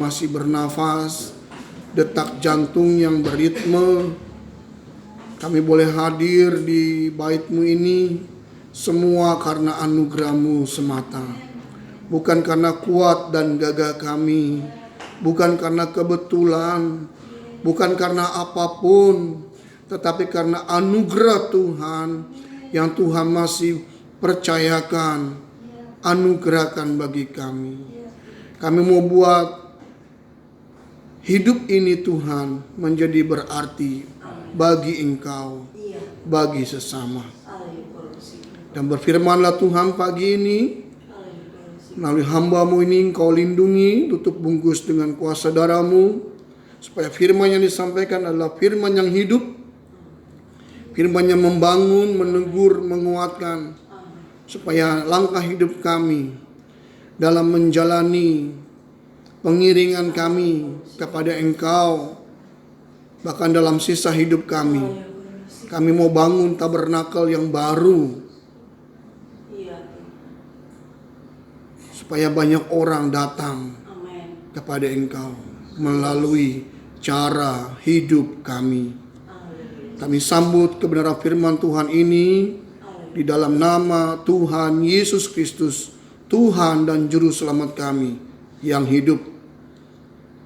masih bernafas, detak jantung yang beritme. Kami boleh hadir di bait-Mu ini semua karena anugerah-Mu semata. Bukan karena kuat dan gagah kami, bukan karena kebetulan, bukan karena apapun, tetapi karena anugerah Tuhan yang Tuhan masih percayakan, anugerahkan bagi kami. Kami mau buat hidup ini Tuhan menjadi berarti bagi Engkau, bagi sesama. Dan berfirmanlah Tuhan pagi ini, melalui hamba-Mu ini Engkau lindungi, tutup bungkus dengan kuasa darah-Mu, supaya firman yang disampaikan adalah firman yang hidup, firman yang membangun, menegur, menguatkan, supaya langkah hidup kami dalam menjalani pengiringan kami kepada Engkau, bahkan dalam sisa hidup kami mau bangun tabernakel yang baru, supaya banyak orang datang kepada Engkau melalui cara hidup kami. Kami sambut kebenaran firman Tuhan ini di dalam nama Tuhan Yesus Kristus, Tuhan dan Juru Selamat kami yang hidup.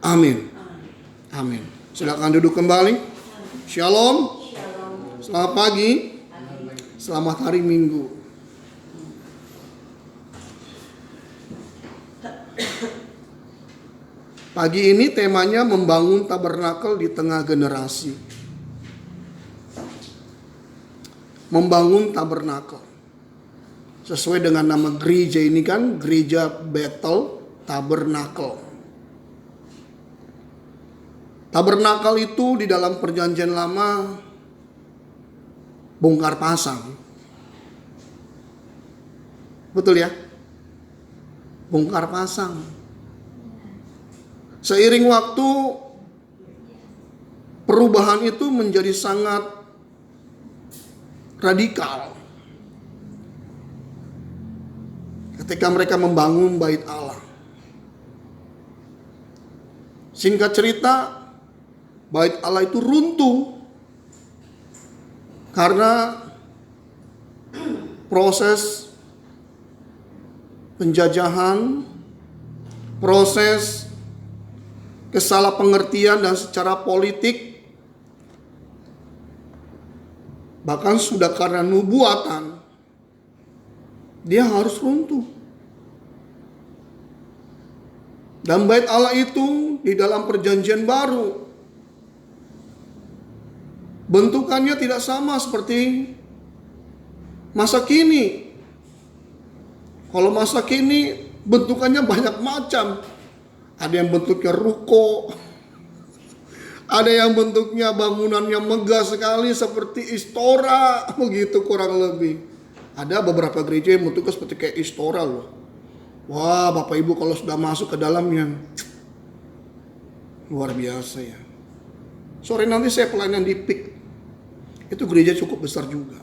Amin. Amin. Silakan duduk kembali. Shalom. Selamat pagi. Selamat hari Minggu. Pagi ini temanya membangun tabernakel di tengah generasi. Membangun tabernakel. Sesuai dengan nama gereja ini kan, Gereja Bethel Tabernakel. Tabernakel itu di dalam perjanjian lama bongkar pasang. Betul ya? Bongkar pasang. Seiring waktu perubahan itu menjadi sangat radikal. Ketika mereka membangun bait Allah. Singkat cerita, bait Allah itu runtuh karena proses penjajahan, proses kesalahpengertian dan secara politik, bahkan sudah karena nubuatan, dia harus runtuh. Dan bait Allah itu di dalam perjanjian baru bentukannya tidak sama seperti masa kini. Kalau masa kini bentukannya banyak macam. Ada yang bentuknya ruko, ada yang bentuknya bangunannya megah sekali seperti istora, begitu kurang lebih. Ada beberapa gereja yang bentuknya seperti kayak istora loh. Wah, Bapak Ibu kalau sudah masuk ke dalamnya luar biasa ya. Sore nanti saya pelayanan di PIK. Itu gereja cukup besar juga.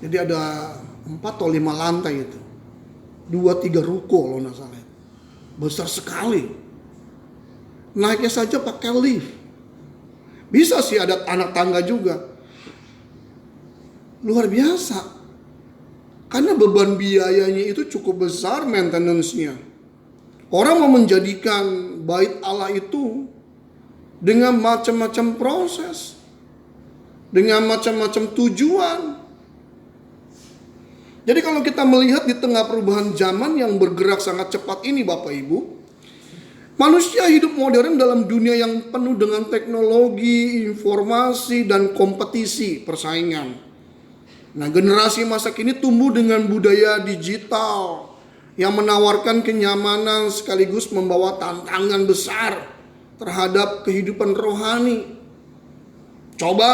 Jadi ada 4 atau 5 lantai itu. 2-3 ruko loh nggak salah. Besar sekali. Naiknya saja pakai lift. Bisa sih ada anak tangga juga. Luar biasa. Karena beban biayanya itu cukup besar, maintenance-nya. Orang mau menjadikan bait Allah itu dengan macam-macam proses, dengan macam-macam tujuan. Jadi kalau kita melihat di tengah perubahan zaman yang bergerak sangat cepat ini Bapak Ibu, manusia hidup modern dalam dunia yang penuh dengan teknologi, informasi, dan kompetisi, persaingan. Nah, generasi masa kini tumbuh dengan budaya digital yang menawarkan kenyamanan sekaligus membawa tantangan besar terhadap kehidupan rohani. Coba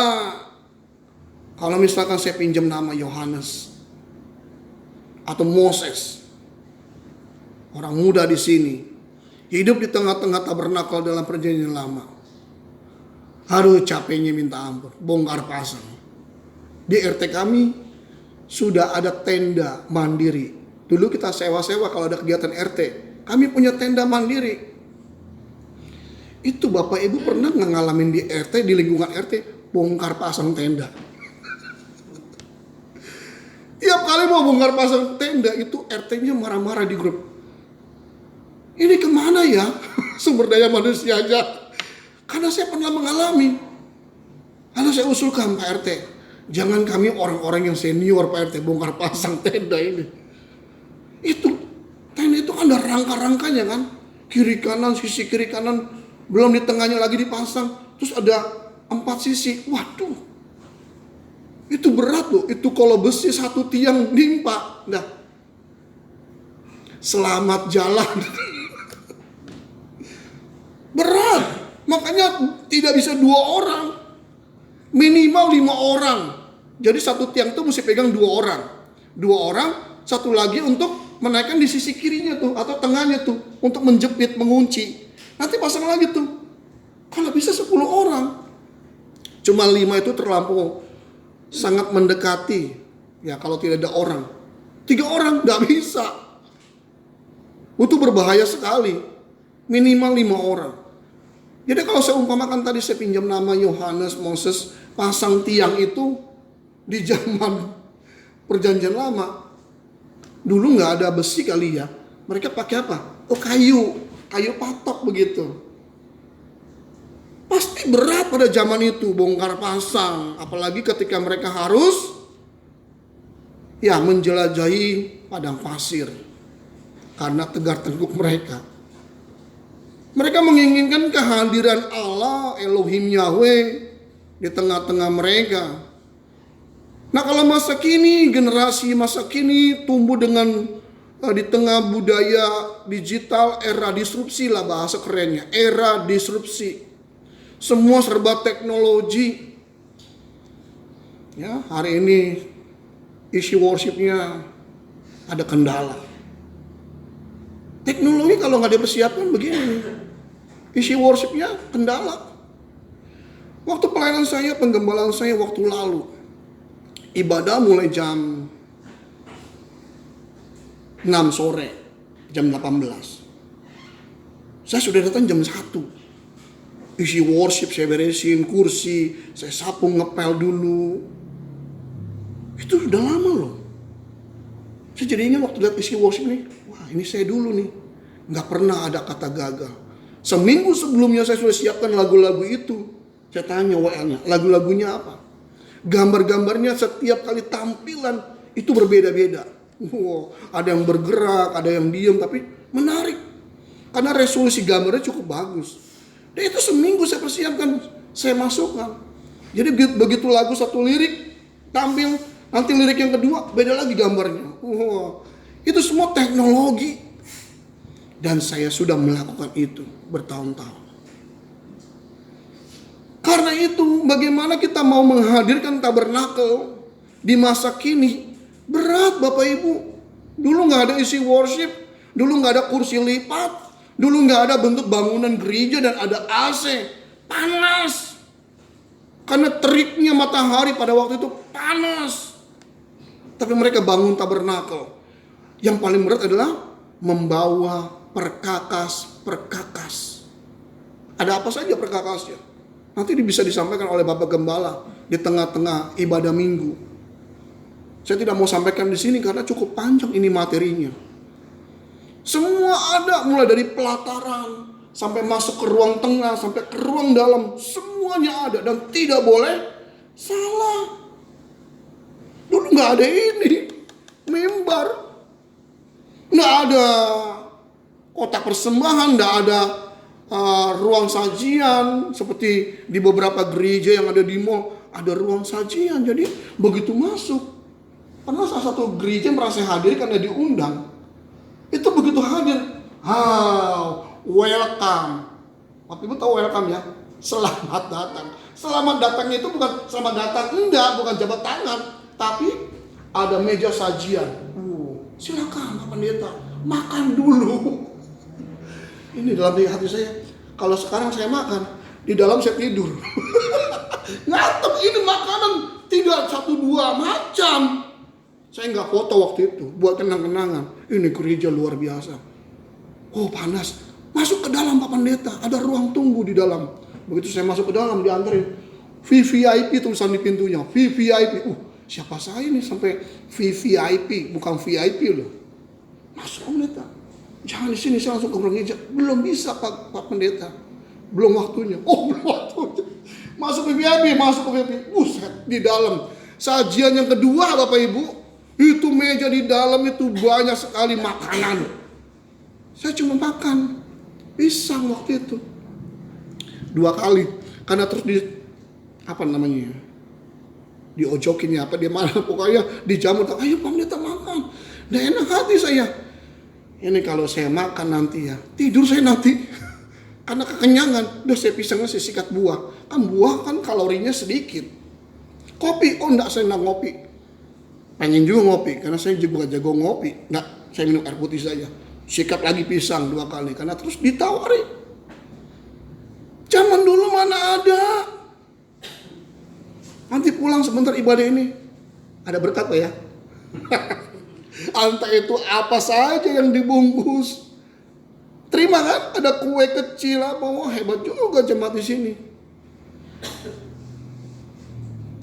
kalau misalkan saya pinjam nama Yohanes atau Moses, orang muda di sini, hidup di tengah-tengah tabernakel dalam perjanjian lama. Aduh, capeknya minta ampun, bongkar pasang. Di RT kami sudah ada tenda mandiri. Dulu kita sewa-sewa kalau ada kegiatan RT. Kami punya tenda mandiri. Itu Bapak Ibu pernah nggak ngalamin di RT, di lingkungan RT, bongkar pasang tenda? Tiap kali mau bongkar pasang tenda itu RT-nya marah-marah di grup. Ini kemana ya sumber daya manusia aja? Karena saya pernah mengalami. Lalu saya usulkan Pak RT, jangan kami orang-orang yang senior Pak RT bongkar pasang tenda ini. Itu tenda itu kan ada rangka-rangkanya kan, kiri kanan, sisi kiri kanan, belum di tengahnya lagi dipasang, terus ada 4 sisi. Waduh, itu berat loh. Itu kalau besi satu tiang nimpa, nah, selamat jalan. Berat, makanya tidak bisa 2 orang, minimal 5 orang. Jadi satu tiang itu mesti pegang 2 orang, 2 orang, satu lagi untuk menaikkan di sisi kirinya tuh atau tengahnya tuh untuk menjepit, mengunci. Nanti pasang lagi tuh. Kalau bisa 10 orang. Cuma 5 itu terlampau sangat mendekati. Ya kalau tidak ada orang. 3 orang nggak bisa. Itu berbahaya sekali. Minimal 5 orang. Jadi kalau saya umpamakan tadi saya pinjam nama Yohanes Moses pasang tiang itu di zaman perjanjian lama. Dulu nggak ada besi kali ya. Mereka pakai apa? Oh kayu patok begitu. Pasti berat pada zaman itu bongkar pasang. Apalagi ketika mereka harus ya menjelajahi padang pasir. Karena tegar tengkuk mereka. Mereka menginginkan kehadiran Allah, Elohim Yahweh di tengah-tengah mereka. Nah kalau masa kini, generasi masa kini tumbuh dengan di tengah budaya digital, era disrupsi lah bahasa kerennya, era disrupsi. Semua serba teknologi. Ya, hari ini isi worshipnya ada kendala. Teknologi kalau nggak dipersiapkan begini, isi worshipnya kendala. Waktu pelayanan saya, penggembalaan saya waktu lalu, ibadah mulai jam 6 sore, jam 18. Saya sudah datang jam 1. Isi worship saya beresin, kursi, saya sapu ngepel dulu. Itu sudah lama loh. Saya jadinya waktu lihat isi worship nih, wah ini saya dulu nih. Nggak pernah ada kata gagal. Seminggu sebelumnya saya sudah siapkan lagu-lagu itu. Saya tanya WL-nya, lagu-lagunya apa? Gambar-gambarnya setiap kali tampilan itu berbeda-beda. Wow, ada yang bergerak, ada yang diam, tapi menarik. Karena resolusi gambarnya cukup bagus. Dan itu seminggu saya persiapkan, saya masukkan. Jadi begitu lagu satu lirik tampil, nanti lirik yang kedua beda lagi gambarnya. Wow, itu semua teknologi. Dan saya sudah melakukan itu bertahun-tahun. Karena itu bagaimana kita mau menghadirkan tabernakel di masa kini? Berat Bapak Ibu. Dulu gak ada isi worship. Dulu gak ada kursi lipat. Dulu gak ada bentuk bangunan gereja dan ada AC. Panas. Karena teriknya matahari pada waktu itu panas. Tapi mereka bangun tabernakel. Yang paling berat adalah membawa perkakas. Ada apa saja perkakasnya? Nanti bisa disampaikan oleh Bapak Gembala di tengah-tengah ibadah minggu. Saya tidak mau sampaikan di sini karena cukup panjang ini materinya. Semua ada, mulai dari pelataran sampai masuk ke ruang tengah, sampai ke ruang dalam, semuanya ada dan tidak boleh salah. Dulu nggak ada ini, mimbar, nggak ada kotak persembahan, nggak ada ruang sajian seperti di beberapa gereja yang ada di mall, ada ruang sajian. Jadi begitu masuk, pernah salah satu gereja merasa hadir karena diundang. Itu begitu hadir, welcome. Waktu itu tahu welcome ya, selamat datang. Selamat datangnya itu bukan selamat datang, enggak, bukan jabat tangan, tapi ada meja sajian. Silakan Pak Pendeta, makan dulu. Ini dalam hati saya, kalau sekarang saya makan, di dalam saya tidur. Ngatep ini makanan tidak 1-2 macam. Saya nggak foto waktu itu, buat kenang-kenangan. Ini gereja luar biasa. Oh panas. Masuk ke dalam Pak Pendeta, ada ruang tunggu di dalam. Begitu saya masuk ke dalam, diantarin. VVIP tulisan di pintunya, VVIP. Siapa saya ini sampai VVIP, bukan VIP loh. Masuk Pak Pendeta. Jangan di sini, saya langsung ke ruang gereja. Belum bisa Pak Pendeta. Belum waktunya. Oh belum waktunya. Masuk ke VIP, masuk ke VIP. Buset, di dalam. Sajian yang kedua Bapak Ibu, itu meja di dalam itu banyak sekali makanan. Saya cuma makan pisang waktu itu 2 kali. Karena terus diojokin apa dia malah pokoknya dijamu. Ayo Pak Pendeta makan. Nggak enak hati saya. Ini kalau saya makan nanti ya, tidur saya nanti. Karena kekenyangan. Udah saya pisangnya saya sikat buah. Kan buah kan kalorinya sedikit. Kopi, enggak, saya enggak ngopi. Pengen juga ngopi, karena saya juga jago ngopi. Enggak, saya minum air putih saja. Sikat lagi pisang 2 kali, karena terus ditawari. Zaman dulu mana ada. Nanti pulang sebentar ibadah ini. Ada berkat Pak ya? Entah itu apa saja yang dibungkus. Terima kan? Ada kue kecil apa. Wah hebat juga jemaat di sini.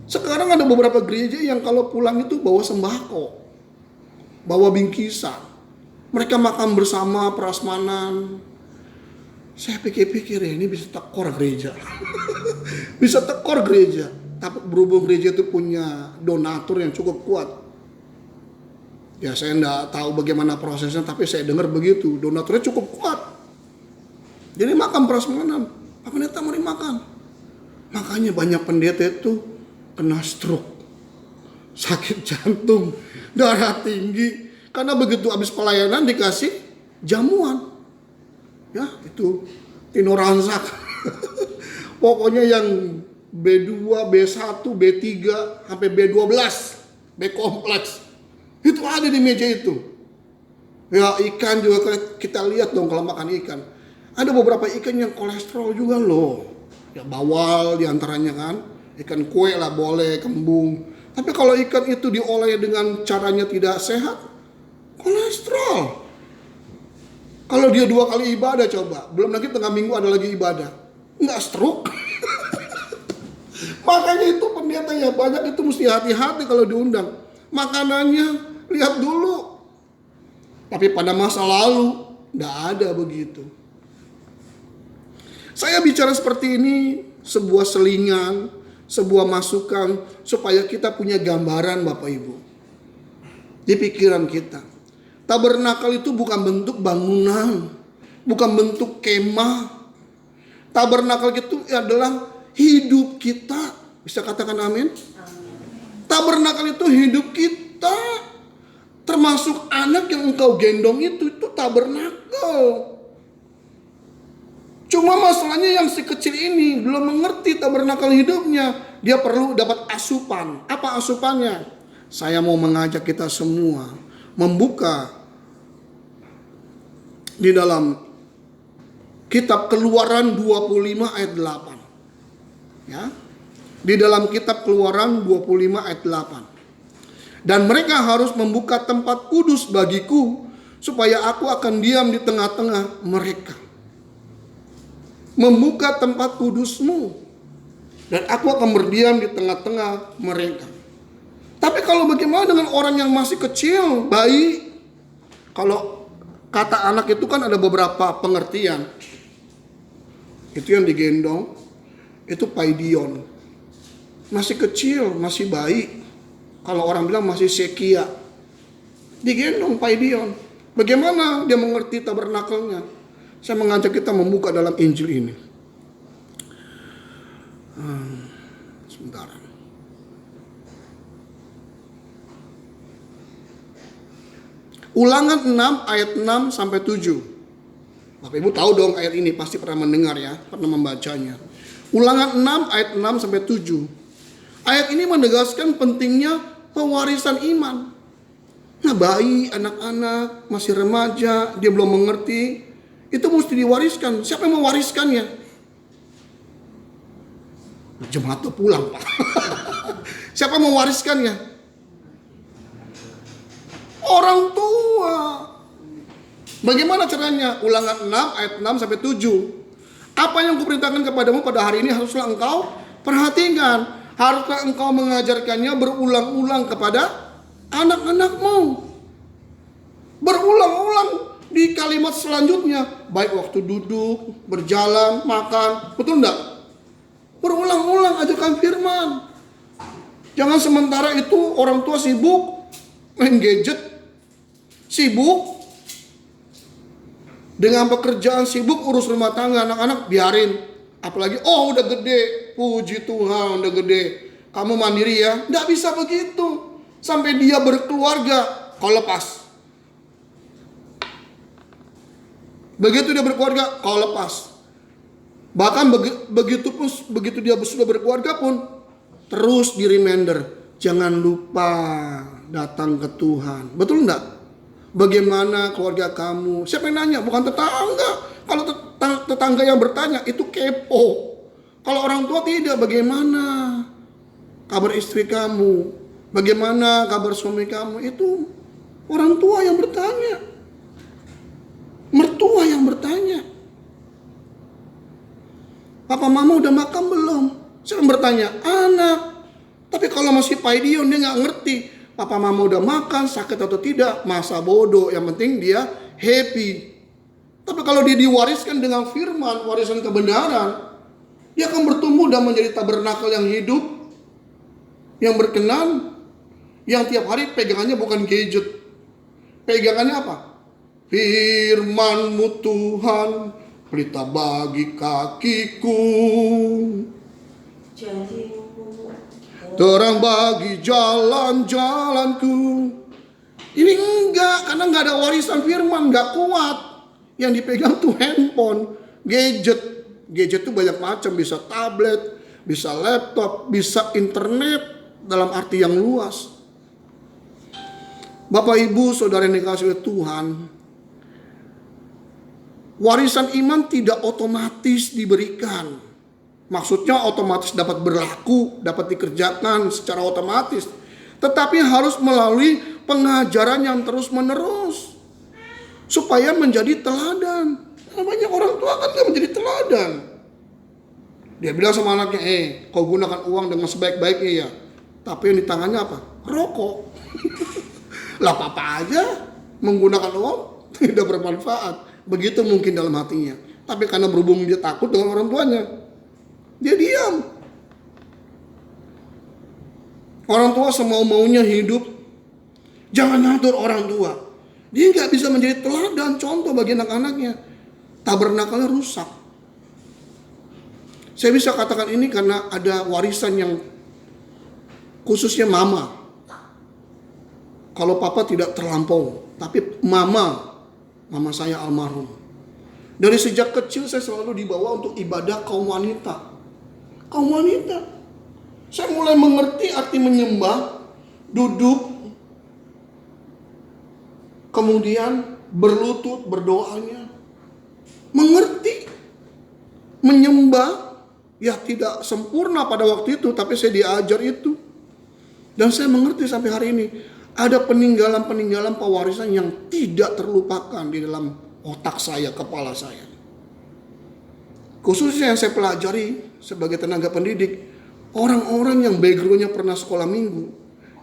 Sekarang ada beberapa gereja yang kalau pulang itu bawa sembako, bawa bingkisan. Mereka makan bersama prasmanan. Saya pikir-pikir ya ini bisa tekor gereja. Bisa tekor gereja. Tapi berhubung gereja itu punya donatur yang cukup kuat. Ya saya enggak tahu bagaimana prosesnya, tapi saya dengar begitu. Donaturnya cukup kuat. Jadi makan prasmanan. Pak Pendeta mari makan. Makanya banyak pendeta itu kena stroke, sakit jantung, darah tinggi. Karena begitu habis pelayanan dikasih jamuan. Ya itu Tino Ransak. Pokoknya yang B2, B1, B3, sampai B12, B kompleks. Itu ada di meja itu. Ya ikan juga kita lihat dong kalau makan ikan. Ada beberapa ikan yang kolesterol juga loh. Ya bawal diantaranya kan. Ikan kue lah boleh, kembung. Tapi kalau ikan itu diolah dengan caranya tidak sehat, kolesterol. Kalau dia 2 kali ibadah coba, belum lagi tengah minggu ada lagi ibadah, nggak stroke. Makanya itu pendeta ya banyak itu mesti hati-hati kalau diundang. Makanannya lihat dulu. Tapi pada masa lalu nggak ada begitu. Saya bicara seperti ini sebuah selingan, sebuah masukan supaya kita punya gambaran Bapak Ibu di pikiran kita. Tabernakel itu bukan bentuk bangunan, bukan bentuk kemah. Tabernakel itu adalah hidup kita. Bisa katakan amin? Tabernakel itu hidup kita. Termasuk anak yang engkau gendong itu tabernakel. Cuma masalahnya yang si kecil ini belum mengerti tabernakel hidupnya. Dia perlu dapat asupan. Apa asupannya? Saya mau mengajak kita semua membuka di dalam kitab Keluaran 25 ayat 8. Ya. Di dalam kitab Keluaran 25 ayat 8. Dan mereka harus membuka tempat kudus bagiku supaya aku akan diam di tengah-tengah mereka. Membuka tempat kudusmu dan aku akan berdiam di tengah-tengah mereka. Tapi kalau bagaimana dengan orang yang masih kecil, bayi? Kalau kata anak itu kan ada beberapa pengertian. Itu yang digendong, itu paidion. Masih kecil, masih bayi. Kalau orang bilang masih sekia, digendong paidion. Bagaimana dia mengerti tabernakelnya? Saya mengajak kita membuka dalam Injil ini. Sebentar. Ulangan 6 ayat 6 sampai 7. Bapak Ibu tahu dong ayat ini, pasti pernah mendengar ya, pernah membacanya. Ulangan 6 ayat 6 sampai 7. Ayat ini menegaskan pentingnya pewarisan iman. Nah bayi, anak-anak, masih remaja, dia belum mengerti, itu mesti diwariskan. Siapa yang mewariskannya? Jemaat tuh pulang Pak. Siapa yang mewariskannya? Orang tua. Bagaimana caranya? Ulangan 6 ayat 6 sampai 7. Apa yang kuperintahkan kepadamu pada hari ini haruslah engkau perhatikan. Haruslah engkau mengajarkannya berulang-ulang kepada anak-anakmu. Berulang-ulang di kalimat selanjutnya. Baik waktu duduk, berjalan, makan. Betul enggak? Berulang-ulang ajarkan firman. Jangan sementara itu orang tua sibuk main gadget, sibuk dengan pekerjaan, sibuk urus rumah tangga, anak-anak biarin. Apalagi udah gede, puji Tuhan udah gede, kamu mandiri ya. Nggak bisa begitu. Sampai dia berkeluarga, kau lepas. Begitu dia berkeluarga, kau lepas. Bahkan begitu dia sudah berkeluarga pun terus di reminder, jangan lupa datang ke Tuhan. Betul enggak? Bagaimana keluarga kamu? Siapa yang nanya? Bukan tetangga. Kalau tetangga yang bertanya itu kepo. Kalau orang tua tidak, bagaimana kabar istri kamu? Bagaimana kabar suami kamu? Itu orang tua yang bertanya. Mertua yang bertanya. Papa mama udah makan belum? Saya bertanya, anak. Tapi kalau masih paidion dia nggak ngerti. Papa mama udah makan, sakit atau tidak, masa bodoh. Yang penting dia happy. Tapi kalau dia diwariskan dengan firman, warisan kebenaran, dia akan bertumbuh dan menjadi tabernakel yang hidup, yang berkenan, yang tiap hari pegangannya bukan gadget. Pegangannya apa? Firman-Mu Tuhan, pelita bagi kakiku, terang bagi jalan-jalanku. Ini enggak, karena enggak ada warisan firman, enggak kuat. Yang dipegang tuh handphone, gadget. Gadget tuh banyak macam, bisa tablet, bisa laptop, bisa internet dalam arti yang luas. Bapak Ibu Saudara yang dikasihi oleh Tuhan, warisan iman tidak otomatis diberikan. Maksudnya otomatis dapat berlaku, dapat dikerjakan secara otomatis. Tetapi harus melalui pengajaran yang terus menerus. Supaya menjadi teladan. Banyak orang tua kan gak menjadi teladan. Dia bilang sama anaknya, kau gunakan uang dengan sebaik-baiknya ya. Tapi yang di tangannya apa? Rokok. Lah papa aja menggunakan uang tidak bermanfaat. Begitu mungkin dalam hatinya. Tapi karena berhubung dia takut dengan orang tuanya, dia diam. Orang tua semau-maunya hidup. Jangan ngatur orang tua. Dia gak bisa menjadi teladan, contoh bagi anak-anaknya. Tabernakelnya rusak. Saya bisa katakan ini karena ada warisan yang khususnya mama. Kalau papa tidak terlampau, tapi mama saya almarhum. Dari sejak kecil saya selalu dibawa untuk ibadah kaum wanita. Kaum wanita. Saya mulai mengerti arti menyembah, duduk, kemudian berlutut, berdoanya. Mengerti. Menyembah. Ya tidak sempurna pada waktu itu, tapi saya diajar itu. Dan saya mengerti sampai hari ini. Ada peninggalan-peninggalan pewarisan yang tidak terlupakan di dalam otak saya, kepala saya. Khususnya yang saya pelajari sebagai tenaga pendidik, orang-orang yang backgroundnya pernah sekolah minggu,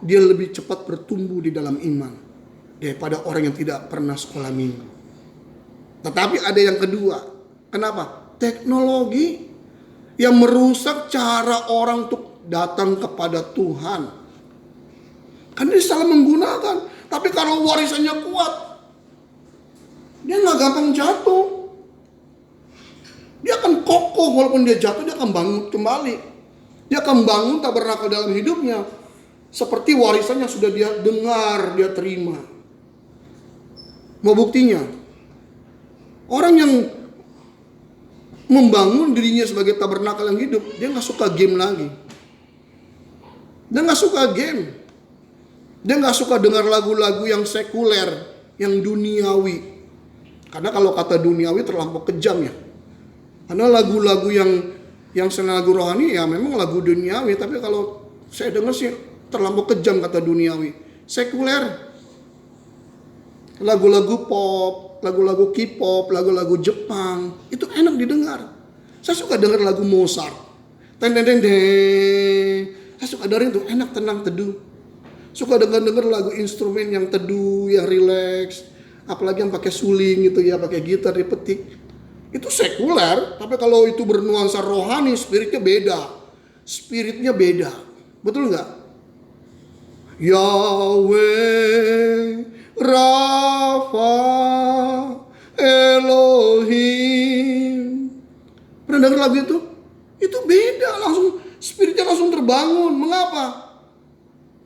dia lebih cepat bertumbuh di dalam iman daripada orang yang tidak pernah sekolah minggu. Tetapi ada yang kedua. Kenapa? Teknologi yang merusak cara orang untuk datang kepada Tuhan. Kan dia salah menggunakan. Tapi kalau warisannya kuat, dia gak gampang jatuh. Dia akan kokoh, walaupun dia jatuh dia akan bangun kembali. Dia akan bangun tabernakel dalam hidupnya. Seperti warisan yang sudah dia dengar, dia terima. Mau buktinya? Orang yang membangun dirinya sebagai tabernakel yang hidup, dia gak suka game lagi. Dia gak suka game. Dia gak suka dengar lagu-lagu yang sekuler, yang duniawi. Karena kalau kata duniawi terlampau kejam ya. Karena lagu-lagu yang selain lagu rohani ya memang lagu duniawi. Tapi kalau saya dengar sih terlampau kejam kata duniawi. Sekuler. Lagu-lagu pop, rock, lagu-lagu K-pop, lagu-lagu Jepang. Itu enak didengar. Saya suka dengar lagu Mozart. Saya suka dengerin tuh, enak, tenang, teduh. Suka denger lagu instrumen yang teduh, yang rileks. Apalagi yang pakai suling gitu ya, pakai gitar dipetik. Itu sekuler, tapi kalau itu bernuansa rohani, spiritnya beda. Spiritnya beda. Betul nggak? Yahweh Rafa Elohim. Pernah dengar lagu itu? Itu beda, langsung spiritnya langsung terbangun. Mengapa?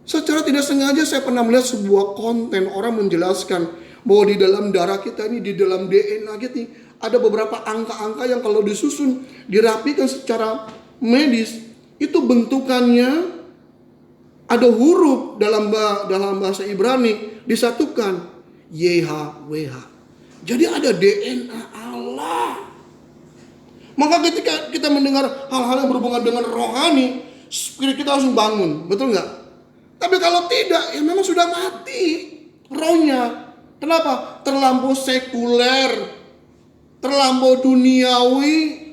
Secara tidak sengaja saya pernah melihat sebuah konten orang menjelaskan bahwa di dalam darah kita ini, di dalam DNA kita ini, ada beberapa angka-angka yang kalau disusun, dirapikan secara medis, itu bentukannya ada huruf dalam bahasa Ibrani disatukan YHWH. Jadi ada DNA Allah. Maka ketika kita mendengar hal-hal yang berhubungan dengan rohani, spirit kita langsung bangun, betul nggak? Tapi kalau tidak, ya memang sudah mati rohnya. Kenapa? Terlampau sekuler, terlampau duniawi.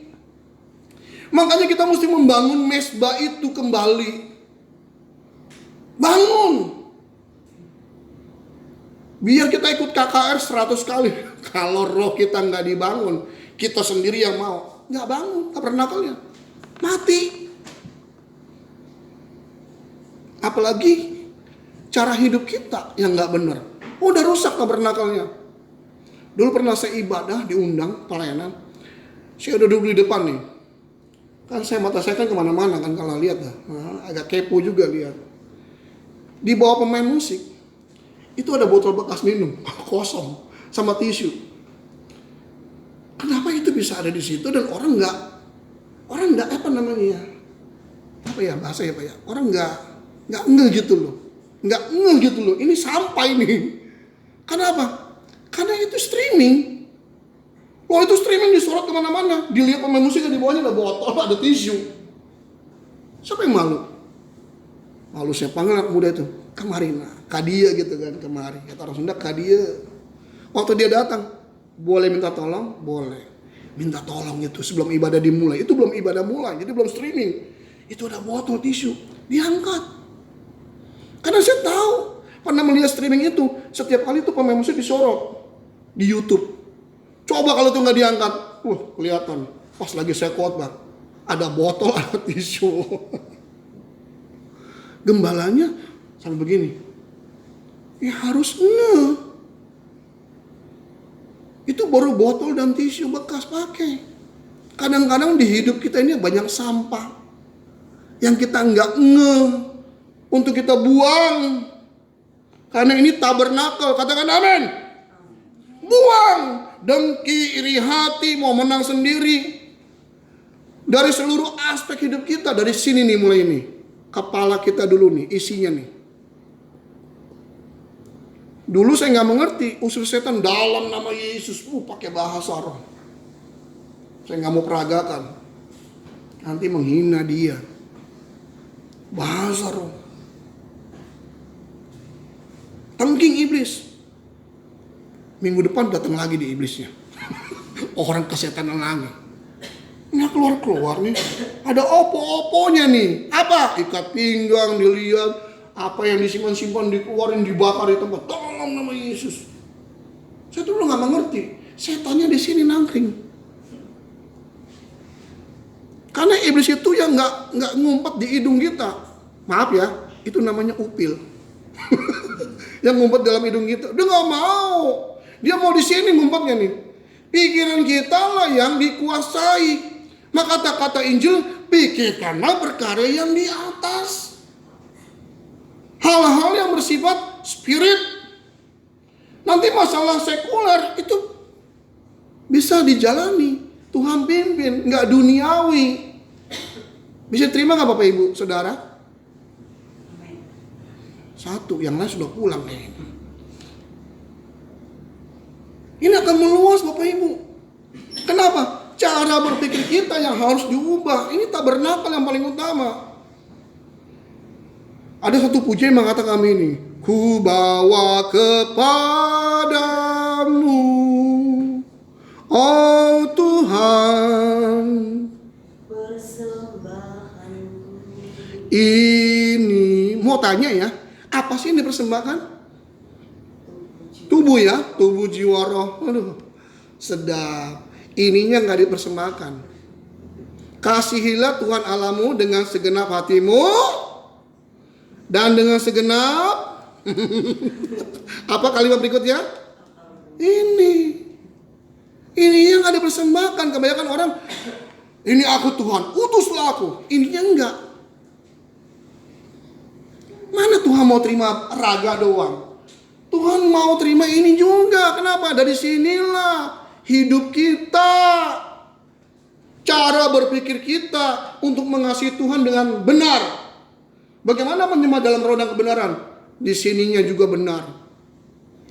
Makanya kita mesti membangun mesbah itu kembali. Bangun. Biar kita ikut KKR 100 kali. Kalau roh kita nggak dibangun, kita sendiri yang mau, nggak bangun, tabernakelnya mati. Apalagi cara hidup kita yang nggak benar, udah rusak tabernakelnya. Dulu pernah saya ibadah, diundang pelayanan, saya udah duduk di depan nih. Kan mata saya kan kemana-mana kan kalau lihat dah, agak kepo juga lihat. Di bawah pemain musik itu ada botol bekas minum kosong sama tisu. Kenapa itu bisa ada di situ dan orang nggak apa namanya? Apa ya bahasa ya Pak ya? Orang nggak ngeh gitu loh. Ini sampah ini. Kenapa? Karena itu streaming. Wah, itu streaming disorot kemana-mana. Dilihat pemain musik di bawahnya ada botol, ada tisu. Siapa yang malu? Malu saya panggil anak muda itu. Kemarin, Kadia gitu kan, kemari. Kata orang Sunda, Kadia. Waktu dia datang, boleh minta tolong? Boleh. Minta tolong itu sebelum ibadah dimulai. Itu belum ibadah mulai, jadi belum streaming. Itu ada botol tisu, diangkat. Karena saya tahu, pernah melihat streaming itu, setiap kali itu pemain musik disorot di YouTube. Coba kalau itu nggak diangkat, kelihatan. Pas lagi saya khotbah, ada botol, ada tisu. Gembalanya sampai begini. Ya harus ngeh. Itu baru botol dan tisu bekas pakai. Kadang-kadang di hidup kita ini banyak sampah yang kita nggak ngeh untuk kita buang. Karena ini tabernakel, katakan amin. Buang dengki, iri hati, mau menang sendiri. Dari seluruh aspek hidup kita, dari sini nih mulai ini. Kepala kita dulu nih, isinya nih. Dulu saya nggak mengerti, usir setan dalam nama Yesus, pakai bahasa roh. Saya nggak mau peragakan, nanti menghina dia. Bahasa roh. Tengking iblis. Minggu depan datang lagi di iblisnya. Orang kesetanan lagi. Nggak keluar nih. Ada opo-oponya nih. Apa? Ikat pinggang dilihat. Apa yang disimpan-simpan dikeluarin, dibakar di tempat. Tolong nama Yesus. Saya tuh belum nggak mengerti. Setannya di sini nangkring. Karena iblis itu yang nggak ngumpet di hidung kita. Maaf ya, itu namanya upil. Yang ngumpet dalam hidung kita. Dia nggak mau. Dia mau di sini ngumpetnya nih. Pikiran kita lah yang dikuasai. Maka kata-kata Injil, pikirkanlah perkara yang di atas. Hal-hal yang bersifat spirit. Nanti masalah sekuler itu bisa dijalani. Tuhan pimpin, nggak duniawi. Bisa terima nggak Bapak Ibu, Saudara? Satu, yang lain sudah pulang kayaknya. Ini akan meluas Bapak Ibu. Kenapa? Cara berpikir kita yang harus diubah. Ini tabernakel yang paling utama. Ada satu pujian mengatakan ini. Ku bawa kepadamu Ini mau tanya ya, apa sih yang dipersembahkan? Tubuh ya, tubuh, jiwa, roh. Aduh, sedap. Ininya nggak dipersembahkan. Kasihilah Tuhan Allahmu dengan segenap hatimu dan dengan segenap apa kalimat berikutnya? Ini yang nggak dipersembahkan. Kebanyakan orang, ini aku Tuhan, utuslah aku. Ininya enggak. Mana Tuhan mau terima raga doang? Tuhan mau terima ini juga. Kenapa? Dari sinilah hidup kita, cara berpikir kita untuk mengasihi Tuhan dengan benar. Bagaimana menyembah dalam roh dan kebenaran? Di sininya juga benar.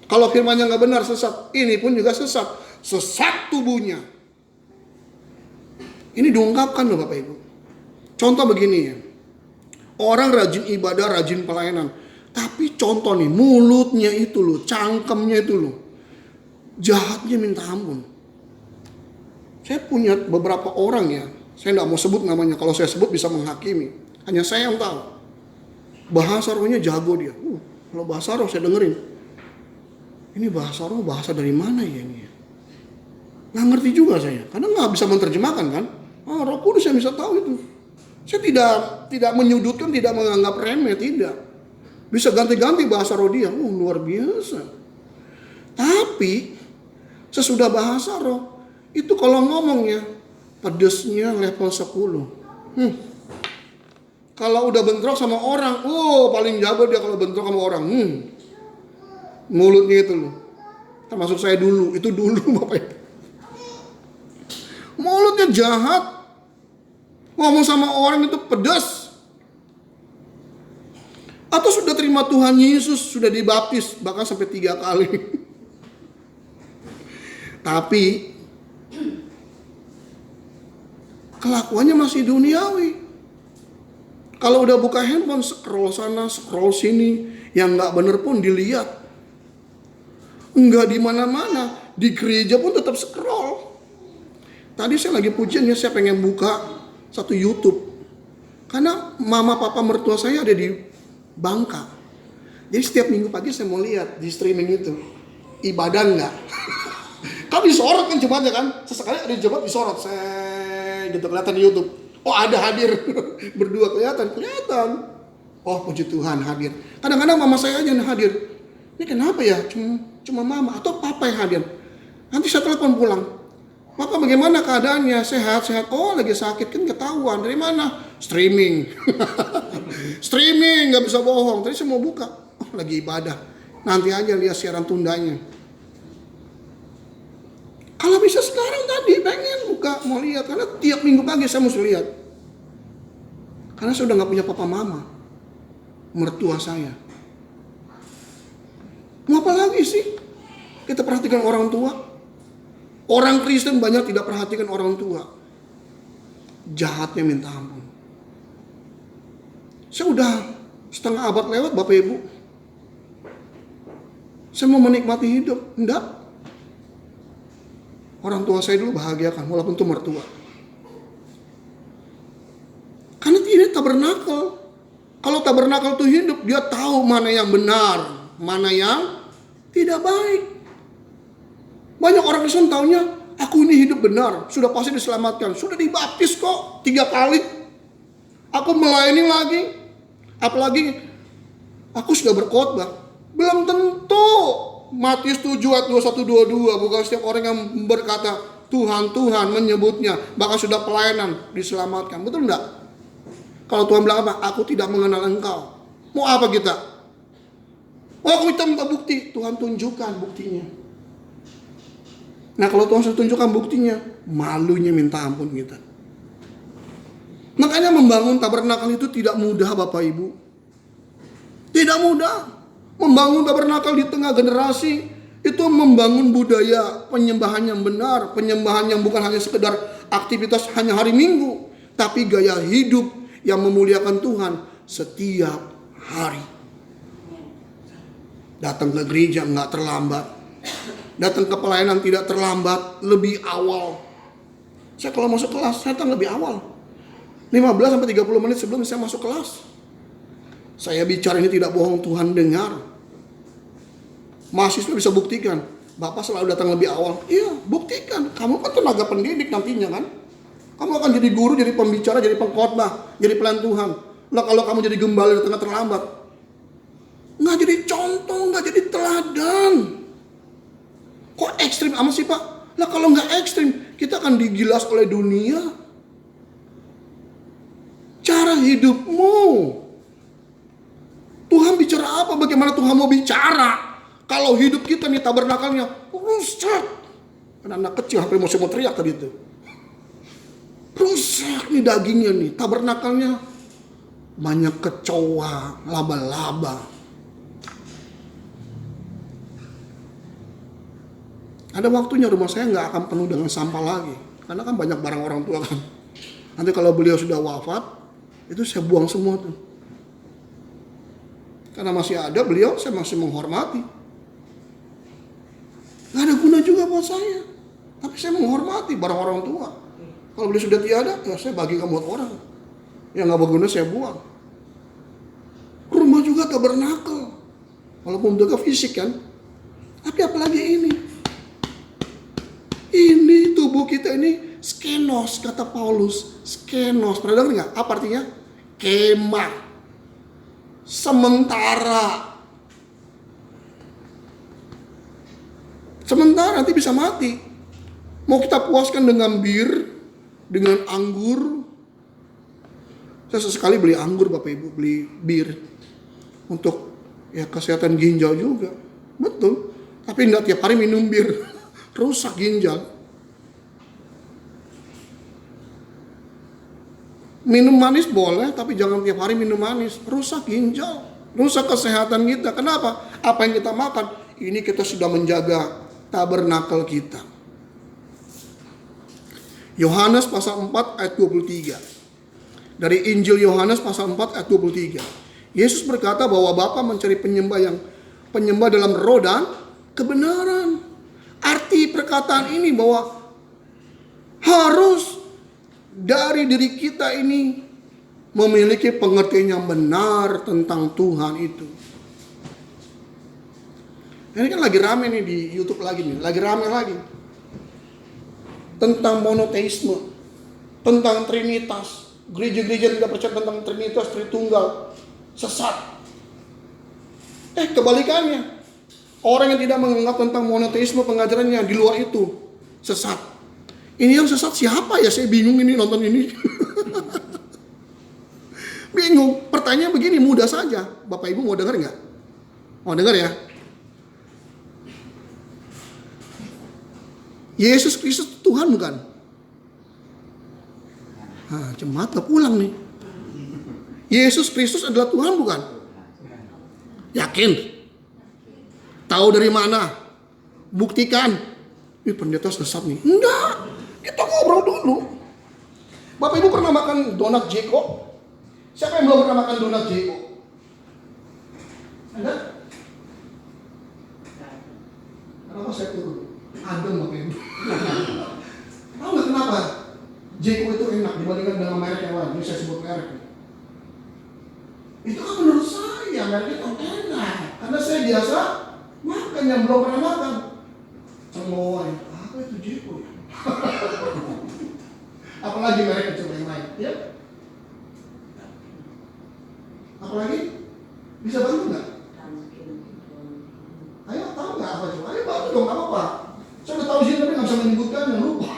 Kalau firmannya nggak benar, sesat. Ini pun juga sesat. Sesat tubuhnya. Ini diungkapkan loh Bapak Ibu. Contoh begini ya. Orang rajin ibadah, rajin pelayanan. Tapi contoh nih, mulutnya itu loh, cangkemnya itu loh, jahatnya minta ampun. Saya punya beberapa orang ya, saya nggak mau sebut namanya. Kalau saya sebut bisa menghakimi. Hanya saya yang tahu. Bahasa rohnya jago dia. Kalau bahasa roh saya dengerin. Ini bahasa roh, bahasa dari mana ya ini? Nggak ngerti juga saya, karena nggak bisa menerjemahkan kan. Roh Kudus yang bisa tahu itu. Saya tidak menyudutkan, tidak menganggap remeh, tidak. Bisa ganti-ganti bahasa roh dia. Luar biasa. Tapi sesudah bahasa roh itu kalau ngomongnya pedesnya level 10. Kalau udah bentrok sama orang, paling jago dia kalau bentrok sama orang. Mulutnya itu loh. Termasuk saya dulu, itu dulu Bapak Ibu. Mulutnya jahat. Ngomong sama orang itu pedas. Atau sudah terima Tuhan Yesus, sudah dibaptis, bahkan sampai 3 kali. Tapi kelakuannya masih duniawi. Kalau udah buka handphone, scroll sana, scroll sini, yang nggak bener pun dilihat. Nggak di mana-mana, di gereja pun tetap scroll. Tadi saya lagi pujian ya, saya pengen buka satu YouTube. Karena mama papa mertua saya ada di Bangka. Jadi setiap minggu pagi saya mau lihat di streaming itu. Ibadah enggak? Kan disorot kan jemaatnya kan. Sesekali ada jemaat disorot. Saya gitu kelihatan di YouTube. Oh ada hadir. Berdua kelihatan. Oh puji Tuhan hadir. Kadang-kadang mama saya aja yang hadir. Ini kenapa ya? Cuma mama atau papa yang hadir. Nanti saya telepon pulang. Papa bagaimana keadaannya? Sehat. Oh lagi sakit kan ketahuan. Dari mana? Streaming. Streaming gak bisa bohong. Tadi saya mau buka. Oh lagi ibadah. Nanti aja lihat siaran tundanya. Kalau bisa sekarang tadi pengen buka mau lihat. Karena tiap minggu pagi saya mesti lihat. Karena saya udah gak punya papa mama. Mertua saya. Mau apa lagi sih? Kita perhatikan orang tua. Orang Kristen banyak tidak perhatikan orang tua. Jahatnya minta ampun. Saya udah setengah abad lewat Bapak Ibu. Saya mau menikmati hidup. Enggak. Orang tua saya dulu bahagiakan walaupun itu mertua. Karena ini tabernakel. Kalau tabernakel itu hidup, dia tahu mana yang benar, mana yang tidak baik. Banyak orang Kristen taunya, aku ini hidup benar, sudah pasti diselamatkan, sudah dibaptis kok 3 kali. Aku melayani lagi, apalagi aku sudah berkhotbah. Belum tentu. Matius 7 ayat 21-22, bukan setiap orang yang berkata Tuhan menyebutnya, bahkan sudah pelayanan diselamatkan. Betul enggak? Kalau Tuhan bilang apa? Aku tidak mengenal engkau. Mau apa kita? Aku minta bukti. Tuhan tunjukkan buktinya. Nah kalau Tuhan sudah tunjukkan buktinya, malunya minta ampun kita. Makanya membangun tabernakel itu tidak mudah Bapak Ibu. Tidak mudah. Membangun tabernakel di tengah generasi itu membangun budaya penyembahan yang benar. Penyembahan yang bukan hanya sekedar aktivitas hanya hari Minggu. Tapi gaya hidup yang memuliakan Tuhan setiap hari. Datang ke gereja nggak terlambat. Datang ke pelayanan tidak terlambat, lebih awal. Saya kalau masuk kelas, saya datang lebih awal. 15-30 menit sebelum saya masuk kelas. Saya bicara ini tidak bohong, Tuhan dengar. Mahasiswa bisa buktikan. Bapak selalu datang lebih awal. Iya, buktikan. Kamu kan tenaga pendidik nantinya kan. Kamu akan jadi guru, jadi pembicara, jadi pengkhotbah, jadi pelayan Tuhan. Nah kalau kamu jadi gembala di tengah terlambat, nggak jadi contoh, nggak jadi teladan. Kok ekstrim amat sih Pak? Lah kalau nggak ekstrim, kita akan digilas oleh dunia. Cara hidupmu. Tuhan bicara apa? Bagaimana Tuhan mau bicara? Kalau hidup kita nih tabernakelnya rusak. Anak kecil sampai mau teriak tadi itu. Rusak nih dagingnya nih. Tabernakelnya banyak kecoa, laba-laba. Ada waktunya rumah saya nggak akan penuh dengan sampah lagi. Karena kan banyak barang orang tua kan. Nanti kalau beliau sudah wafat, itu saya buang semua tuh. Karena masih ada beliau, saya masih menghormati. Gak ada guna juga buat saya. Tapi saya menghormati barang orang tua. Kalau beliau sudah tiada, ya saya bagikan buat orang. Yang gak berguna saya buang. Rumah juga tabernakel. Walaupun bentuknya fisik kan. Tapi apalagi ini. Ini tubuh kita ini skenos, kata Paulus. Skenos, pernah dengar gak? Apa artinya? Kemah. Sementara nanti bisa mati. Mau kita puaskan dengan bir, dengan anggur. Saya sesekali beli anggur Bapak Ibu, beli bir untuk ya kesehatan ginjal juga. Betul. Tapi enggak tiap hari minum bir. Rusak ginjal. Minum manis boleh, tapi jangan tiap hari minum manis. Rusak ginjal. Rusak kesehatan kita. Kenapa? Apa yang kita makan, ini kita sudah menjaga tabernakel kita. Yohanes pasal 4 ayat 23. Dari Injil Yohanes pasal 4 ayat 23. Yesus berkata bahwa Bapa mencari penyembah dalam roh dan kebenaran. Arti perkataan ini bahwa harus dari diri kita ini memiliki pengertian yang benar tentang Tuhan itu. Ini kan lagi rame nih di YouTube lagi rame lagi. Tentang monoteisme, tentang trinitas. Gereja-gereja tidak percaya tentang trinitas, tritunggal, sesat. Kebalikannya. Orang yang tidak menganggap tentang monoteisme pengajarannya di luar itu sesat. Ini yang sesat siapa ya? Saya bingung ini nonton ini. Bingung. Pertanyaan begini mudah saja. Bapak Ibu mau dengar nggak? Mau dengar ya? Yesus Kristus Tuhan bukan? Jemaat gak pulang nih. Yesus Kristus adalah Tuhan bukan? Yakin? Tahu dari mana? Buktikan. Pendeta sesat nih. Enggak. Kita ngobrol dulu. Bapak Ibu pernah makan donat Jeko? Siapa yang belum pernah makan donat Jeko? Ada? Kenapa saya turun? Adem Bapak Ibu. Tahu nggak kenapa? Jeko itu enak dibandingkan dengan merek yang lain. Ini saya sebut merek. Itu kan menurut saya merek itu enak. Karena saya biasa makan yang belum pernah makan. Cengol. Apa itu Jeko ya? Apalagi merek coba yang lain, ya? Apalagi? Bisa bantu nggak? Ayo tahu nggak apa coba? Ayo bantu dong, apa apa? Saya udah tahu sih tapi nggak bisa menyebutkan, yang lupa.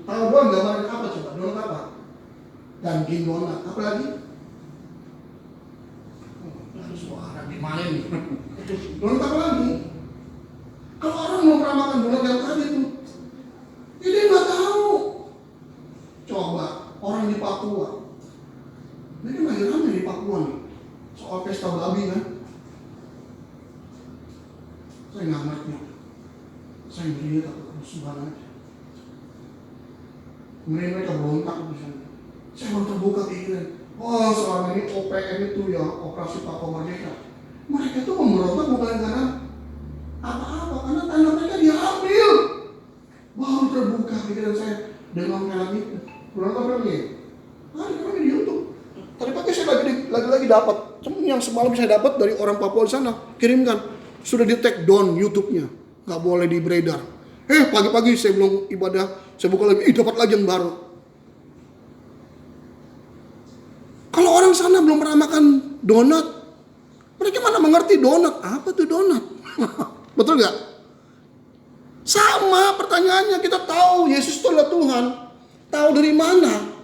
Tahu doang gambarnya apa coba? Donat apa? Daging donat. Apa lagi? Harus suara gimana nih? Donat apa lagi? Kalau orang mau pernah makan donat yang tadi tuh, dia nggak tahu. Coba orang di Papua, ini kan lagi ramai di Papua nih, soal pesta babi kan? Saya nggak ngerti. Saya melihat aku kerusuhan aja. Kemudian mereka berontak di sana. Saya baru terbuka pikiran. Oh selama ini OPM itu ya operasi Papua Merdeka. Mereka tuh memberontak bukan karena apa-apa, karena tanah mereka diambil. Baru terbuka pikiran saya dengan film itu. Berontak berapa ya? Ada kami di YouTube. Tadi pagi saya lagi dapat, yang semalam saya dapat dari orang Papua di sana, kirimkan, sudah di take down YouTube-nya, nggak boleh di beredar. Pagi-pagi saya belum ibadah, saya buka lagi, dapat lagi yang baru. Kalau orang sana belum pernah makan donat, mereka mana mengerti donat? Apa tuh donat? Betul nggak? Sama pertanyaannya, kita tahu Yesus itu adalah Tuhan, tahu dari mana?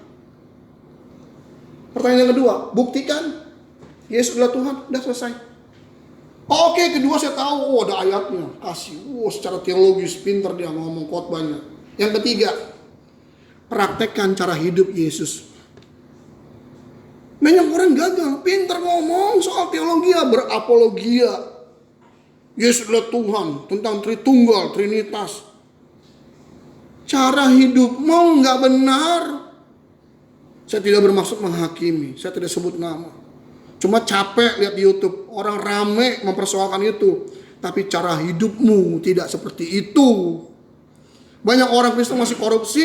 Pertanyaan yang kedua, buktikan Yesus adalah Tuhan, udah selesai. Oke, kedua saya tahu, ada ayatnya, kasih, secara teologis pintar dia ngomong khotbahnya. Yang ketiga, praktekkan cara hidup Yesus. Banyak orang gagal, pintar ngomong soal teologi, berapologia. Yesus adalah Tuhan, tentang Tritunggal, Trinitas. Cara hidup mau nggak benar. Saya tidak bermaksud menghakimi, saya tidak sebut nama. Cuma capek lihat di YouTube, orang rame mempersoalkan itu. Tapi cara hidupmu tidak seperti itu. Banyak orang Kristen masih korupsi.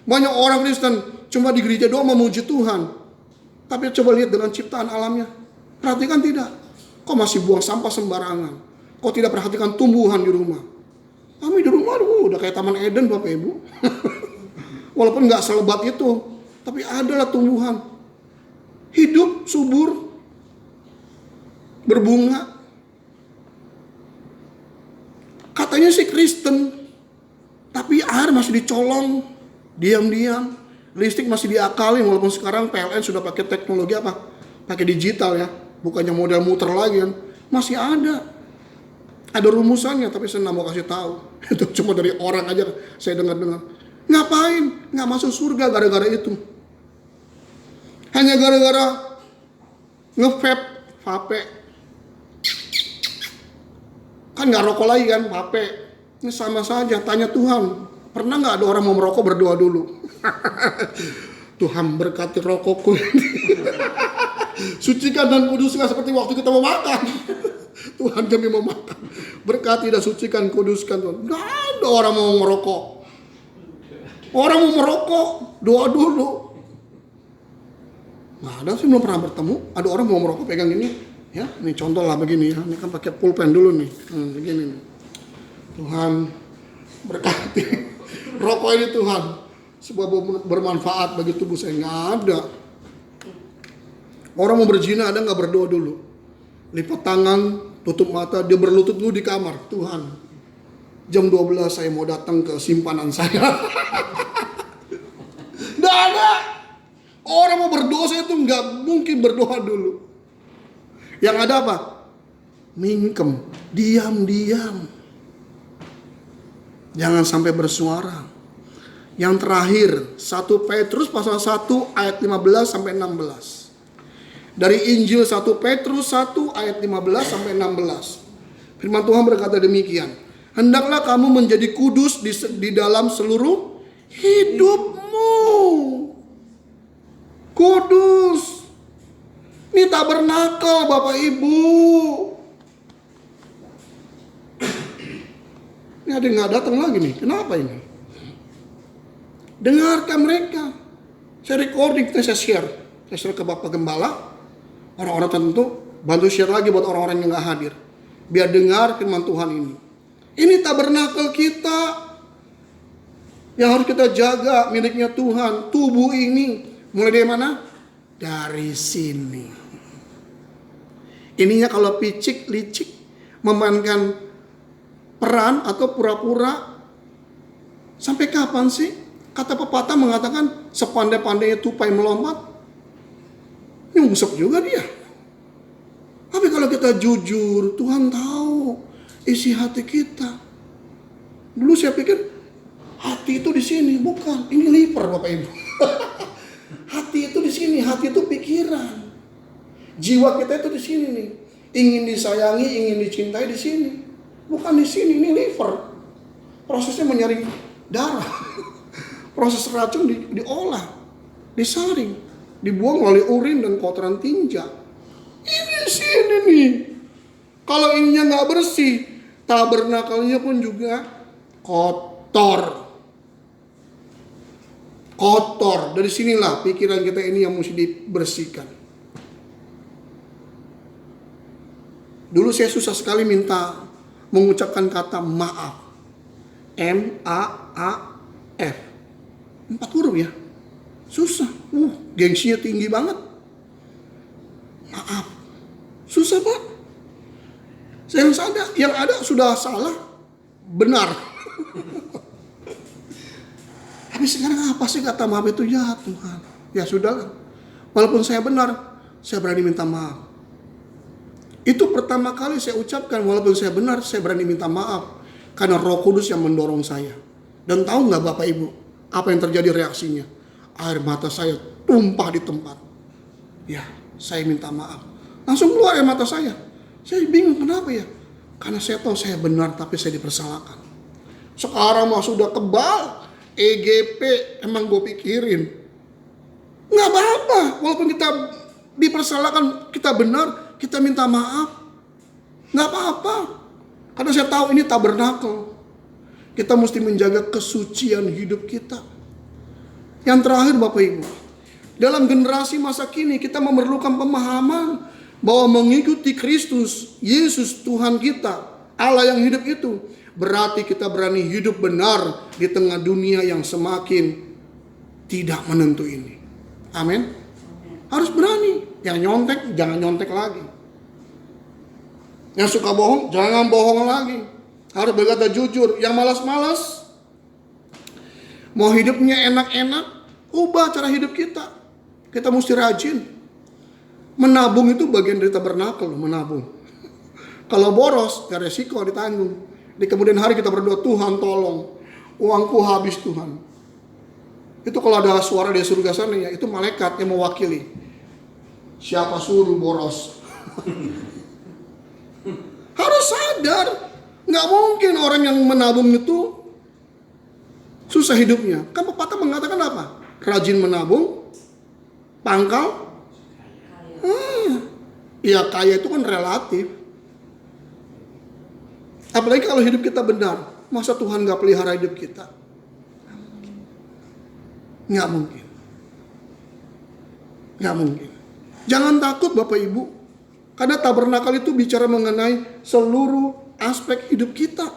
Banyak orang Kristen cuma di gereja doang memuji Tuhan. Tapi coba lihat dengan ciptaan alamnya. Perhatikan tidak? Kok masih buang sampah sembarangan? Kok tidak perhatikan tumbuhan di rumah? Kami di rumah udah kayak Taman Eden Bapak Ibu. Walaupun gak selebat itu. Tapi adalah tumbuhan. Hidup subur. Berbunga. Katanya sih Kristen. Tapi air masih dicolong. Diam-diam. Listrik masih diakalin. Walaupun sekarang PLN sudah pakai teknologi apa? Pakai digital ya. Bukannya model muter lagi kan. Masih ada. Ada rumusannya. Tapi saya nggak mau kasih tahu. Itu cuma dari orang aja saya dengar-dengar. Ngapain? Nggak masuk surga gara-gara itu. Hanya gara-gara nge-vape, vape. Kan nggak rokok lagi kan, vape. Ini sama saja, tanya Tuhan. Pernah nggak ada orang mau merokok berdoa dulu? Tuhan berkati rokokku ini. Sucikan dan kuduskan seperti waktu kita mau makan. Tuhan kami mau makan. Berkati dan sucikan, kuduskan Tuhan. Nggak ada orang mau merokok. Orang mau merokok, doa dulu. Nggak ada sih, belum pernah bertemu. Ada orang mau merokok pegang ini, ya. Ini contoh lah begini ya. Ini kan pakai pulpen dulu nih. Begini nih. Tuhan berkati. Rokok ini Tuhan, sebab bermanfaat bagi tubuh saya. Nggak ada. Orang mau berzina ada nggak berdoa dulu? Lipat tangan, tutup mata, dia berlutut dulu di kamar. Tuhan, jam 12 saya mau datang ke simpanan saya. Nggak ada. Orang mau berdosa itu nggak mungkin berdoa dulu. Yang ada apa? Mingkem, diam-diam. Jangan sampai bersuara. Yang terakhir, 1 Petrus pasal 1 ayat 15 sampai 16. Dari Injil 1 Petrus 1 ayat 15 sampai 16. Firman Tuhan berkata demikian. Hendaklah kamu menjadi kudus di dalam seluruh hidupmu. Kudus. Ini tabernakel Bapak Ibu. Ini ada yang gak datang lagi nih. Kenapa ini? Dengarkan mereka. Saya recording, saya share. Saya share ke Bapak Gembala. Orang-orang tertentu. Bantu share lagi buat orang-orang yang gak hadir. Biar dengar firman Tuhan ini. Ini tabernakel kita. Yang harus kita jaga, miliknya Tuhan. Tubuh ini. Mulai dari mana? Dari sini. Ininya kalau picik, licik. Memainkan peran atau pura-pura. Sampai kapan sih? Kata pepatah mengatakan sepandai-pandainya tupai melompat. Nyungsep juga dia. Tapi kalau kita jujur, Tuhan tahu isi hati kita. Dulu saya pikir hati itu di sini, bukan. Ini liver Bapak Ibu. Hati itu di sini, hati itu pikiran. Jiwa kita itu di sini nih. Ingin disayangi, ingin dicintai di sini. Bukan di sini, ini liver. Prosesnya menyaring darah. Proses racun diolah, disaring, dibuang melalui urin dan kotoran tinja. Ini di sini nih. Kalau ininya nggak bersih, tabernakelnya pun juga kotor. kotor. Dari sinilah pikiran kita ini yang mesti dibersihkan. Dulu saya susah sekali mengucapkan kata maaf. M-A-A-F. 4 huruf ya. Susah. Gengsinya tinggi banget. Maaf. Susah Pak. Yang ada sudah salah, benar. Tapi sekarang apa sih kata maaf itu jahat Tuhan? Ya sudahlah. Walaupun saya benar, saya berani minta maaf. Itu pertama kali saya ucapkan, walaupun saya benar, saya berani minta maaf. Karena Roh Kudus yang mendorong saya. Dan tahu nggak Bapak Ibu, apa yang terjadi reaksinya? Air mata saya tumpah di tempat. Ya, saya minta maaf. Langsung keluar air mata saya. Saya bingung kenapa ya? Karena saya tahu saya benar, tapi saya dipersalahkan. Sekarang mah sudah kebal. EGP emang gue pikirin. Nggak apa-apa, walaupun kita dipersalahkan, kita benar, kita minta maaf. Nggak apa-apa. Karena saya tahu ini tabernakel. Kita mesti menjaga kesucian hidup kita. Yang terakhir Bapak Ibu, dalam generasi masa kini kita memerlukan pemahaman bahwa mengikuti Kristus, Yesus Tuhan kita, Allah yang hidup itu, berarti kita berani hidup benar di tengah dunia yang semakin tidak menentu ini. Amin. Harus berani. Yang nyontek, jangan nyontek lagi. Yang suka bohong, jangan bohong lagi. Harus berkata jujur. Yang malas-malas, mau hidupnya enak-enak, ubah cara hidup kita. Kita mesti rajin. Menabung itu bagian dari tabernakel, menabung. Kalau boros, ya resiko ditanggung. Di kemudian hari kita berdoa, Tuhan tolong, uangku habis Tuhan. Itu kalau ada suara dari surga sana ya, itu malaikat yang mewakili. Siapa suruh boros? Harus sadar, nggak mungkin orang yang menabung itu susah hidupnya. Kan pepatah mengatakan apa? Rajin menabung, pangkal. Ya kaya itu kan relatif. Apalagi kalau hidup kita benar. Masa Tuhan gak pelihara hidup kita? Gak mungkin. Gak mungkin. Jangan takut Bapak Ibu. Karena tabernakel itu bicara mengenai seluruh aspek hidup kita.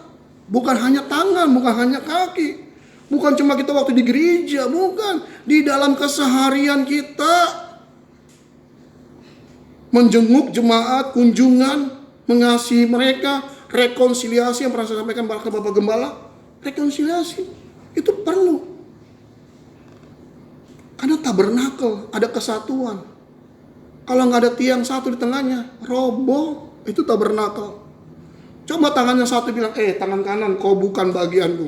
Bukan hanya tangan, bukan hanya kaki. Bukan cuma kita waktu di gereja, bukan. Di dalam keseharian kita. Menjenguk jemaat, kunjungan, mengasihi mereka, rekonsiliasi yang pernah saya sampaikan ke Bapak Gembala. Rekonsiliasi itu perlu. Karena tabernakel ada kesatuan. Kalau nggak ada tiang satu di tengahnya, roboh. Itu tabernakel. Coba tangannya satu bilang, tangan kanan kau bukan bagianku.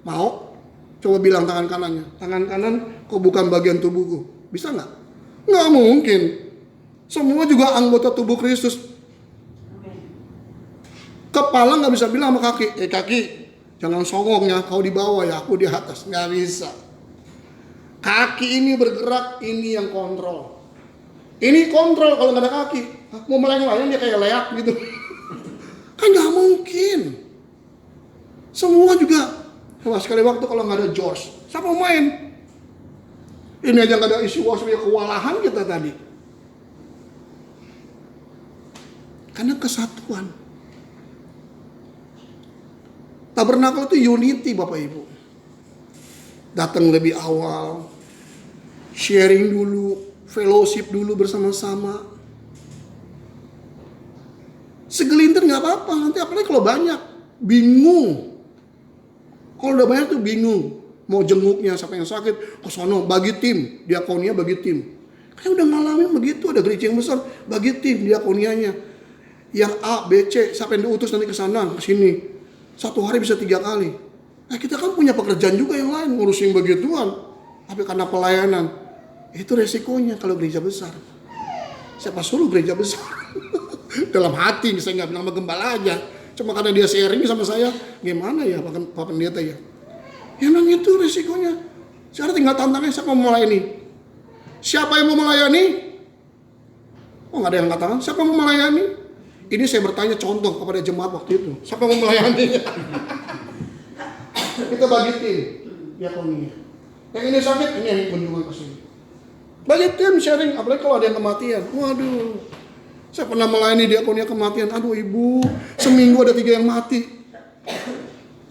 Mau? Coba bilang tangan kanannya, tangan kanan kau bukan bagian tubuhku. Bisa nggak? Nggak mungkin. Semua juga anggota tubuh Kristus. Kepala nggak bisa bilang sama kaki, kaki jangan songong ya, kau di bawah ya, aku di atas. Nggak bisa. Kaki ini bergerak, ini yang kontrol. Ini kontrol kalau nggak ada kaki. Mau melayang-layang dia kayak leak gitu. Kan nggak mungkin. Semua juga. Wah, sekali waktu kalau nggak ada George, siapa mau main? Ini aja nggak ada isi waspada kewalahan kita tadi. Karena kesatuan. Tabernakel itu unity Bapak Ibu. Datang lebih awal, sharing dulu, fellowship dulu bersama-sama. Segelintir nggak apa-apa, nanti apalagi kalau banyak, bingung. Kalau udah banyak tuh bingung, mau jenguknya siapa yang sakit, ke sono bagi tim, diakonia bagi tim. Kayak udah ngalamin begitu, ada gereja yang besar, bagi tim diakonianya. Yang A, B, C, siapa yang diutus nanti ke sana, ke sini. Satu hari bisa 3 kali. Nah kita kan punya pekerjaan juga yang lain, ngurusin begituan. Tapi karena pelayanan, itu resikonya kalau gereja besar. Siapa suruh gereja besar? Dalam hati, saya nggak bilang sama gembala aja. Cuma karena dia sharing sama saya, gimana ya Pak Pendeta ya? Ya memang itu resikonya. Sekarang tinggal tantangnya siapa mau melayani? Siapa yang mau melayani? Oh nggak ada yang katakan, siapa yang mau melayani? Ini saya bertanya contoh kepada jemaat waktu itu. Siapa mau melayani? Kita bagi tim diakonia. Yang ini sakit, ini yang kunjungan ke sini. Banyak tim sharing, apalagi kalau ada yang kematian. Waduh, saya pernah melayani diakonia kematian. Aduh ibu, seminggu ada 3 yang mati.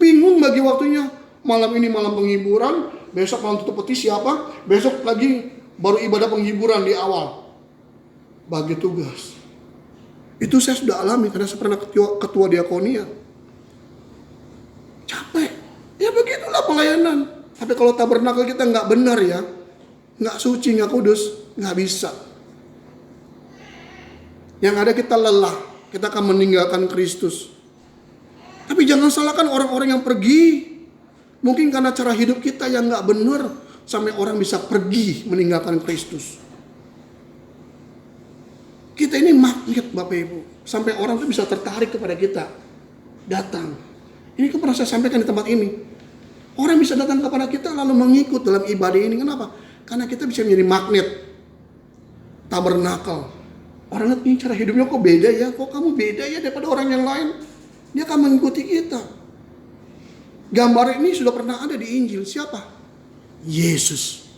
Bingung bagi waktunya. Malam ini malam penghiburan, besok malam tutup peti siapa, besok lagi baru ibadah penghiburan di awal. Bagi tugas. Itu saya sudah alami karena saya pernah ketua diakonia. Capek. Ya begitulah pelayanan. Tapi kalau tabernakel kita nggak benar ya, nggak suci, nggak kudus, nggak bisa. Yang ada kita lelah, kita akan meninggalkan Kristus. Tapi jangan salahkan orang-orang yang pergi. Mungkin karena cara hidup kita yang nggak benar, sampai orang bisa pergi meninggalkan Kristus. Kita ini magnet Bapak Ibu, sampai orang tuh bisa tertarik kepada kita, datang. Ini kan pernah saya sampaikan di tempat ini. Orang bisa datang kepada kita lalu mengikut dalam ibadah ini. Kenapa? Karena kita bisa menjadi magnet tabernakel. Orang lihat ini cara hidupnya kok beda ya, kok kamu beda ya daripada orang yang lain. Dia akan mengikuti kita. Gambar ini sudah pernah ada di Injil. Siapa? Yesus.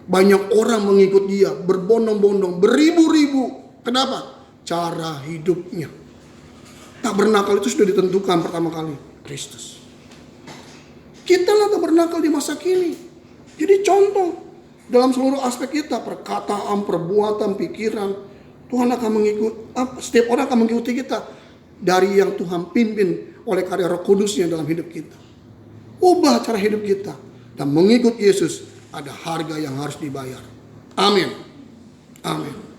Banyak orang mengikut dia, berbondong-bondong, beribu-ribu. Kenapa? Cara hidupnya. Tabernakel itu sudah ditentukan pertama kali, Kristus. Kita lah tabernakel di masa kini. Jadi contoh dalam seluruh aspek kita, perkataan, perbuatan, pikiran, Tuhan akan mengikut, setiap orang akan mengikuti kita dari yang Tuhan pimpin oleh karya Roh Kudusnya dalam hidup kita. Ubah cara hidup kita dan mengikut Yesus, ada harga yang harus dibayar. Amin. Amin.